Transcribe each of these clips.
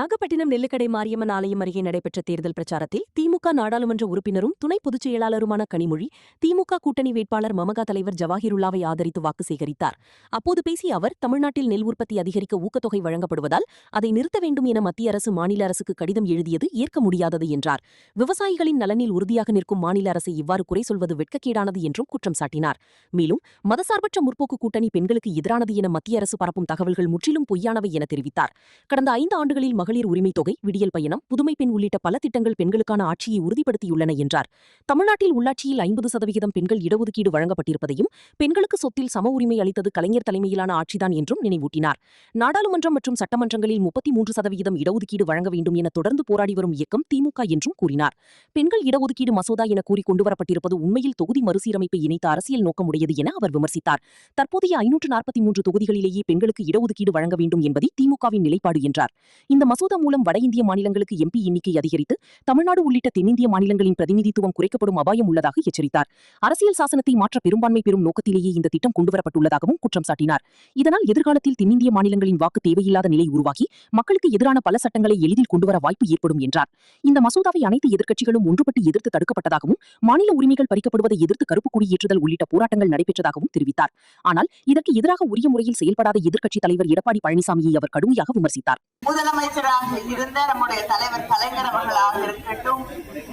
நாகப்பட்டினம் நெல்லுக்கடை மாரியம்மன் ஆலயம் அருகே நடைபெற்ற தேர்தல் பிரச்சாரத்தில் திமுக நாடாளுமன்ற உறுப்பினரும் துணை பொதுச் செயலாளருமான கனிமொழி திமுக கூட்டணி வேட்பாளர் மமக தலைவர் ஜவாஹிருல்லாவை ஆதரித்து வாக்கு சேகரித்தார். அப்போது பேசிய அவர், தமிழ்நாட்டில் நெல் உற்பத்தி அதிகரிக்க ஊக்கத்தொகை வழங்கப்படுவதால் அதை நிறுத்த வேண்டும் என மத்திய அரசு மாநில அரசுக்கு கடிதம் எழுதியது ஏற்க முடியாதது என்றார். விவசாயிகளின் நலனில் உறுதியாக நிற்கும் மாநில அரசை இவ்வாறு குறை சொல்வது வெட்கக்கேடானது என்றும் குற்றம் சாட்டினார். மேலும் மதசார்பற்ற முற்போக்கு கூட்டணி பெண்களுக்கு எதிரானது என மத்திய அரசு பரப்பும் தகவல்கள் முற்றிலும் பொய்யானவை என தெரிவித்தார். கடந்த 5 ஆண்டுகளில் மகளிர் உரிமை தொகை, விடியல் பயணம், புதுமை பெண் உள்ளிட்ட பல திட்டங்கள் பெண்களுக்கான ஆட்சியை உறுதிப்படுத்தியுள்ளன என்றார். தமிழ்நாட்டில் உள்ளாட்சியில் 50% பெண்கள் இடஒதுக்கீடு வழங்கப்பட்டிருப்பதையும், பெண்களுக்கு சொத்தில் சம உரிமை அளித்தது கலைஞர் தலைமையிலான ஆட்சிதான் என்றும் நினைவூட்டினார். நாடாளுமன்றம் மற்றும் சட்டமன்றங்களில் 33% இடஒதுக்கீடு வழங்க வேண்டும் என தொடர்ந்து போராடி வரும் இயக்கம் திமுக என்றும் கூறினார். பெண்கள் இடஒதுக்கீடு மசோதா என கூறி கொண்டுவரப்பட்டிருப்பது உண்மையில் தொகுதி மறுசீரமைப்பை இணைத்த அரசியல் நோக்கமுடையது என அவர் விமர்சித்தார். தற்போதைய 543 தொகுதிகளிலேயே பெண்களுக்கு இடஒதுக்கீடு வழங்க வேண்டும் என்பதே திமுகவின் நிலைப்பாடு என்றார். இந்த மசோதா மூலம் வட இந்திய மாநிலங்களுக்கு எம்பி எண்ணிக்கை அதிகரித்து தமிழ்நாடு உள்ளிட்ட தென்னிந்திய மாநிலங்களின் பிரதிநிதித்துவம் குறைக்கப்படும் அபாயம் உள்ளதாக எச்சரித்தார். அரசியல் சாசனத்தை மாற்ற பெரும்பான்மை பெறும் நோக்கத்திலேயே இந்த திட்டம் கொண்டுவரப்பட்டுள்ளதாகவும் குற்றம் சாட்டினார். இதனால் எதிர்காலத்தில் தென்னிந்திய மாநிலங்களின் வாக்கு தேவையில்லாத நிலை உருவாகி மக்களுக்கு எதிரான பல சட்டங்களை எளிதில் கொண்டுவர வாய்ப்பு ஏற்படும் என்றார். இந்த மசோதாவை அனைத்து எதிர்க்கட்சிகளும் ஒன்றுபட்டு எதிர்த்து தடுக்கப்பட்டதாகவும், மாநில உரிமைகள் பறிக்கப்படுவதை எதிர்த்து கருப்பு கொடி ஏற்றுதல் உள்ளிட்ட போராட்டங்கள் நடைபெற்றதாகவும் தெரிவித்தார். ஆனால் இதற்கு எதிராக உரிய முறையில் செயல்படாத எதிர்க்கட்சித் தலைவர் எடப்பாடி பழனிசாமியை அவர் கடுமையாக விமர்சித்தார். முதலமைச்சராக இருந்த நம்முடைய தலைவர் கலைஞர் அவர்களாக இருக்கட்டும்,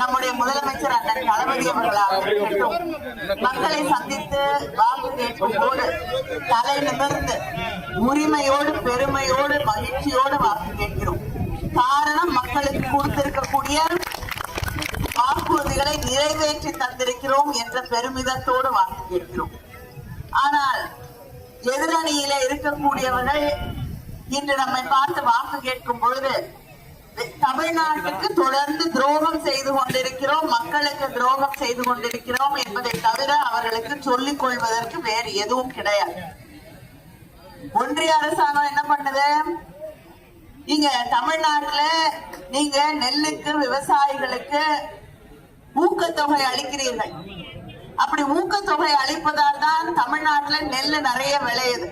நம்முடைய முதலமைச்சர் அண்ணன் தளபதி அவர்களாக இருக்கட்டும், மக்களை சந்தித்து வாக்கு கேட்கும் போது தலை நிமிர்ந்து உரிமையோடு, பெருமையோடு, மகிழ்ச்சியோடு வாக்கு கேட்கிறோம். காரணம், மக்களுக்கு கொடுத்திருக்கக்கூடிய வாக்குறுதிகளை நிறைவேற்றி தந்திருக்கிறோம் என்ற பெருமிதத்தோடு வாக்கு கேட்கிறோம். ஆனால் எதிரணியில இருக்கக்கூடியவர்கள் இன்று நம்மை பார்த்து வாக்கு கேட்கும் பொழுது தமிழ்நாட்டுக்கு தொடர்ந்து துரோகம் செய்து கொண்டிருக்கிறோம், மக்களுக்கு துரோகம் செய்து கொண்டிருக்கிறோம் என்பதை தவிர அவர்களுக்கு சொல்லிக் கொள்வதற்கு வேறு எதுவும் கிடையாது. ஒன்றிய அரசாங்கம் என்ன பண்ணுது? இங்க தமிழ்நாட்டுல நீங்க நெல்லுக்கு, விவசாயிகளுக்கு ஊக்கத்தொகை அளிக்கிறீர்கள். அப்படி ஊக்கத்தொகை அளிப்பதால் தான் தமிழ்நாட்டுல நெல்லு நிறைய விளையுது.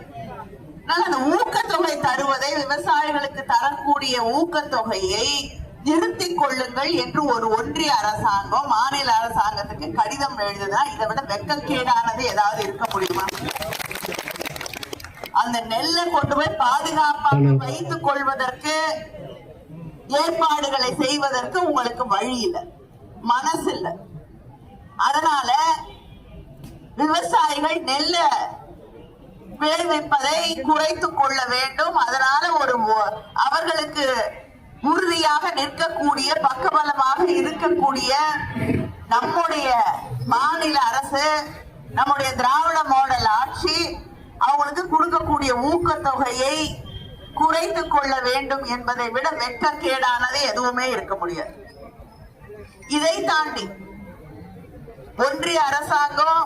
அந்த ஊக்கத்தொகை தருவதை, விவசாயிகளுக்கு தரக்கூடிய ஊக்கத்தொகையை நிறுத்திக் கொள்ளுங்கள் என்று ஒரு ஒன்றிய அரசாங்கம் மாநில அரசாங்கத்துக்கு கடிதம் எழுதுதா? இதை விட வெட்கக்கேடானது ஏதாவது இருக்க முடியுமா? அந்த நெல்லை கொண்டு போய் பாதுகாப்பாக வைத்துக் கொள்வதற்கு, ஏற்பாடுகளை செய்வதற்கு உங்களுக்கு வழி இல்லை, மனசு இல்லை. அதனால விவசாயிகள் நெல்ல விளைவிப்பதை குறைத்துக் கொள்ள வேண்டும். அதனால அவர்களுக்கு உறுதியாக நிற்கக்கூடிய, பக்கபலமாக இருக்கக்கூடிய நம்முடைய மாநில அரசு, நம்முடைய திராவிட மாடல் ஆட்சி அவங்களுக்கு கொடுக்கக்கூடிய ஊக்கத்தொகையை குறைத்துக் கொள்ள வேண்டும் என்பதை விட வெட்கக்கேடானது எதுவுமே இருக்க முடியாது. இதை தாண்டி ஒன்றிய அரசாங்கம்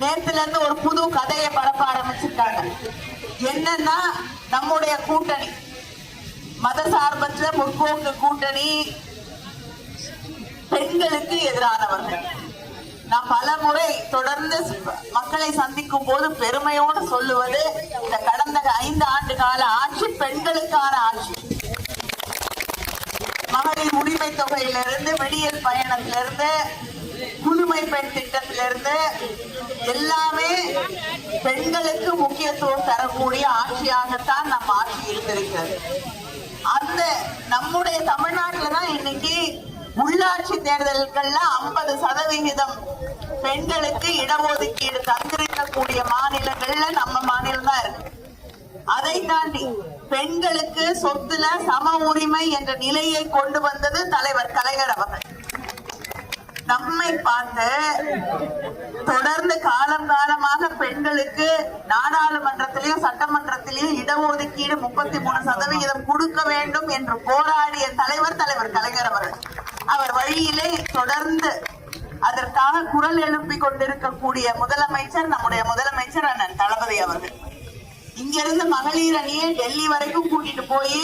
நேரத்துல இருந்து ஒரு புது கதையை பரப்ப ஆரம்பிச்சிருக்காங்க. என்னன்னா, நம்முடைய கூட்டணி மதசார்பற்ற முற்போக்கு கூட்டணி பெண்களுக்கு எதிரானவர்கள். நான் பல முறை தொடர்ந்து மக்களை சந்திக்கும் போது பெருமையோடு சொல்லுவது, இந்த கடந்த 5 ஆண்டு கால ஆட்சி பெண்களுக்கான ஆட்சி. மகளிர் உரிமை தொகையிலிருந்து, விடியல் பயணத்திலிருந்து, புதுமை பெண் திட்டத்திலிருந்து எல்லாமே பெண்களுக்கு முக்கியத்துவம் தரக்கூடிய ஆட்சியாகத்தான் நம்ம ஆட்சி இருந்திருக்கிறது. அந்த நம்முடைய தமிழ்நாட்டில் தான் இன்னைக்கு உள்ளாட்சி தேர்தல்கள்ல 50% பெண்களுக்கு இடஒதுக்கீடு தந்திருக்கக்கூடிய மாநிலங்கள்ல நம்ம மாநிலம் தான் இருக்கு. அதை தாண்டி பெண்களுக்கு சொத்துல சம உரிமை என்ற நிலையை கொண்டு வந்தது தலைவர் கலைஞர் அவர்கள். நம்மை பார்த்து தொடர்ந்து காலம் காலமாக பெண்களுக்கு நாடாளுமன்றத்திலையும் சட்டமன்றத்திலையும் இடஒதுக்கீடு 33% கொடுக்க வேண்டும் என்று போராடிய தலைவர் கலைஞர் அவர்கள். அவர் வழியிலே தொடர்ந்து அதற்காக குரல் எழுப்பிக் கொண்டிருக்கக்கூடிய முதலமைச்சர், நம்முடைய முதலமைச்சர் அண்ணன் தளபதி அவர்கள். இங்கிருந்து மகளிர் அணியை டெல்லி வரைக்கும் கூட்டிட்டு போய்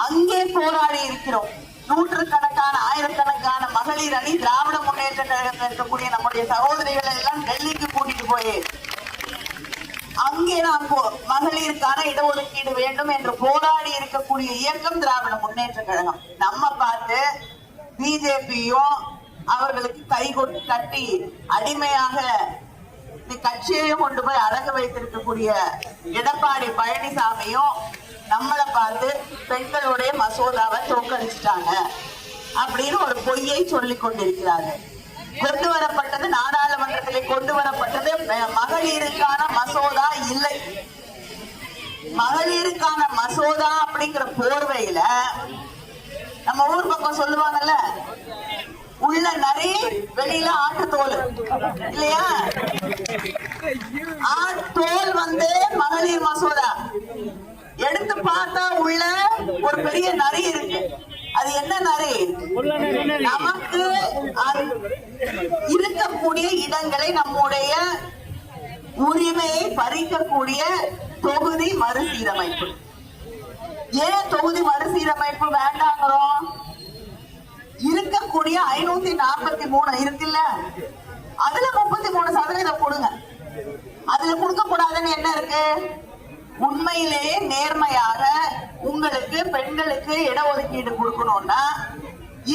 அங்கே போராடி இருக்கிறோம். நூற்றுக்கணக்கான, ஆயிரக்கணக்கான மகளிர் அணி, திராவிட முன்னேற்ற கழகத்தில் இருக்கக்கூடிய நம்முடைய சகோதரிகளை எல்லாம் டெல்லிக்கு கூட்டிட்டு போய் அங்கே நாம் மகளிருக்கான இடஒதுக்கீடு வேண்டும் என்று போராடி இருக்கக்கூடிய இயக்கம் திராவிட முன்னேற்ற கழகம். நம்ம பார்த்து பிஜேபியும் அவர்களுக்கு கை கட்டி அடிமையாக கட்சியையும் கொண்டு போய் அடகு வைத்திருக்கக்கூடிய எடப்பாடி பழனிசாமியும் நம்மளை பார்த்து பெண்களுடைய மசோதாவை தோற்கடிச்சிட்டாங்க அப்படின்னு ஒரு பொய்யை சொல்லிக் கொண்டிருக்கிறார்கள். கொண்டு வரப்பட்டது நாடாளுமன்றத்திலே கொண்டு வரப்பட்டது மகளிருக்கான மசோதா இல்லை. மகளிருக்கான மசோதா அப்படிங்கிற போர்வையில நம்ம ஊர் பக்கம் சொல்லுவாங்கல்ல, உள்ள நிறைய வெளியில ஆட்டுத்தோல் இல்லையா? தோல் மகளிர் மசோதா எடுத்து பார்த்தா உள்ள ஒரு பெரிய நரி இருக்கு. அது என்ன நரி? நமக்கு இருக்கக்கூடிய இடங்களை நம்முடைய உரிமையை பறிக்கக்கூடிய தொகுதி மறுசீரமைப்பு. ஏன் தொகுதி மறுசீரமைப்பு வேண்டாங்கிறோம்? இருக்கக்கூடிய 543 இருக்குல்ல, அதுல 33% கொடுங்க. அதுல கொடுக்க கூடாதுன்னு என்ன இருக்கு? உண்மையிலேயே நேர்மையாக உங்களுக்கு பெண்களுக்கு இடஒதுக்கீடு கொடுக்கணும்னா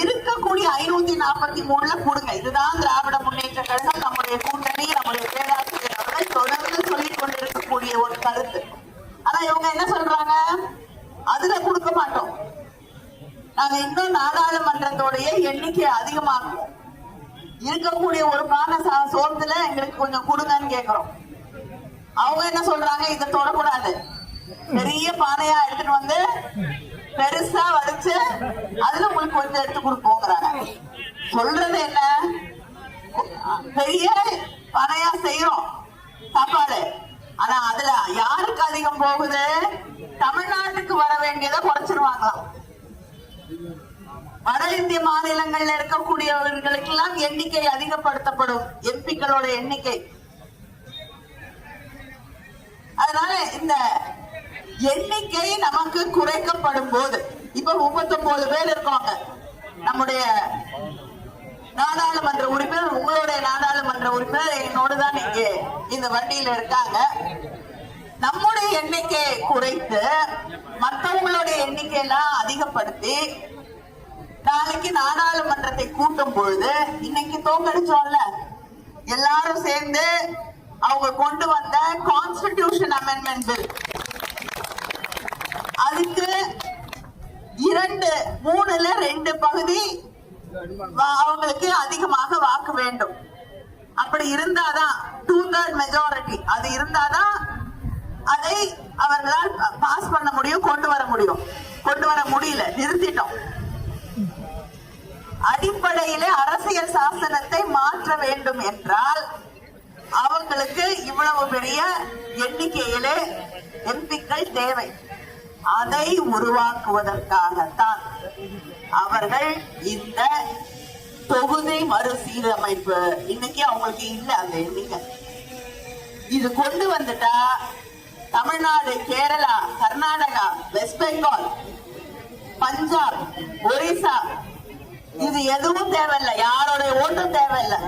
இருக்கக்கூடிய 543 கொடுங்க. இதுதான் திராவிட முன்னேற்ற கழகம், நம்முடைய கூட்டணி, நம்முடைய பேராசிரியர் அவர்கள் தொடர்ந்து சொல்லிக் கொண்டிருக்கக்கூடிய ஒரு கருத்து. ஆனா இவங்க என்ன சொல்றாங்க? அதுல கொடுக்க மாட்டோம், நாங்க இன்னும் நாடாளுமன்றத்தோடைய எண்ணிக்கை அதிகமாகும், இருக்கக்கூடிய ஒரு பானை சோர்ந்துல எங்களுக்கு கொஞ்சம் கொடுங்கன்னு கேக்குறோம். அவங்க என்ன சொல்றாங்க? இதை தொடக்கூடாது, பெரிய பானையா எடுத்துட்டு வந்து பெருசா வடிச்சு அதுல உங்களுக்கு கொஞ்சம் எடுத்து கொடுப்போங்கிறாங்க. சொல்றது என்ன? பெரிய பானையா செய்யறோம் சாப்பாடு, ஆனா அதுல யாருக்கு அதிகம் போகுது? தமிழ்நாட்டுக்கு வர வேண்டியதை குறைச்சிருவாங்களாம். வட இந்திய மாநிலங்கள்ல இருக்கக்கூடியவர்களுக்கு எல்லாம் எண்ணிக்கை அதிகப்படுத்தப்படும், எம்பிக்களோட எண்ணிக்கை. அதனால இந்த எண்ணிக்கை நமக்கு குறைக்கப்படும் போது, இப்ப 39 பேர் இருக்காங்க நம்முடைய நாடாளுமன்ற உறுப்பினர், உங்களுடைய நாடாளுமன்ற உறுப்பினர் என்னோடுதான் இங்கே இந்த வண்டியில இருக்காங்க. நம்முடைய எண்ணிக்கையை குறைத்து மற்றவங்களுடைய எண்ணிக்கையெல்லாம் அதிகப்படுத்தி நாளைக்கு நாடாளுமன்றத்தை கூட்டும் பொழுது, இன்னைக்கு தோக்கடிச்சோம்ல எல்லாரும் சேர்ந்து அவங்க கொண்டு வந்த கான்ஸ்டிடியூஷன் அமெண்ட்மெண்ட் பில், அதுக்கு 2/3 பகுதி அவங்களுக்கு அதிகமாக வாக்கு வேண்டும். அப்படி இருந்தாதான் 2/3 மெஜாரிட்டி, அது இருந்தாதான் அதை அவர்களால் பாஸ் பண்ண முடியும், கொண்டு வர முடியும். கொண்டு வர முடியல, நிறுத்திட்டோம். அடிப்படையிலே அரசியல் சாசனத்தை மாற்ற வேண்டும் என்றால் அவங்களுக்கு இவ்வளவு பெரிய எண்ணிக்கையிலே எம்பிக்கள் தேவை. அதை உருவாக்குவதற்காகத்தான் அவர்கள் இந்த தொகுதி மறுசீரமைப்பு, இன்னைக்கு அவங்களுக்கு இல்ல அந்த எண்ணிக்கை. இது கொண்டு வந்துட்டா தமிழ்நாடு, கேரளா, கர்நாடகா, வெஸ்ட் பெங்கால், பஞ்சாப், ஒரிசா, இது எதுவும் தேவையில்லை, யாரோட ஓட்டும் தேவையில்லை.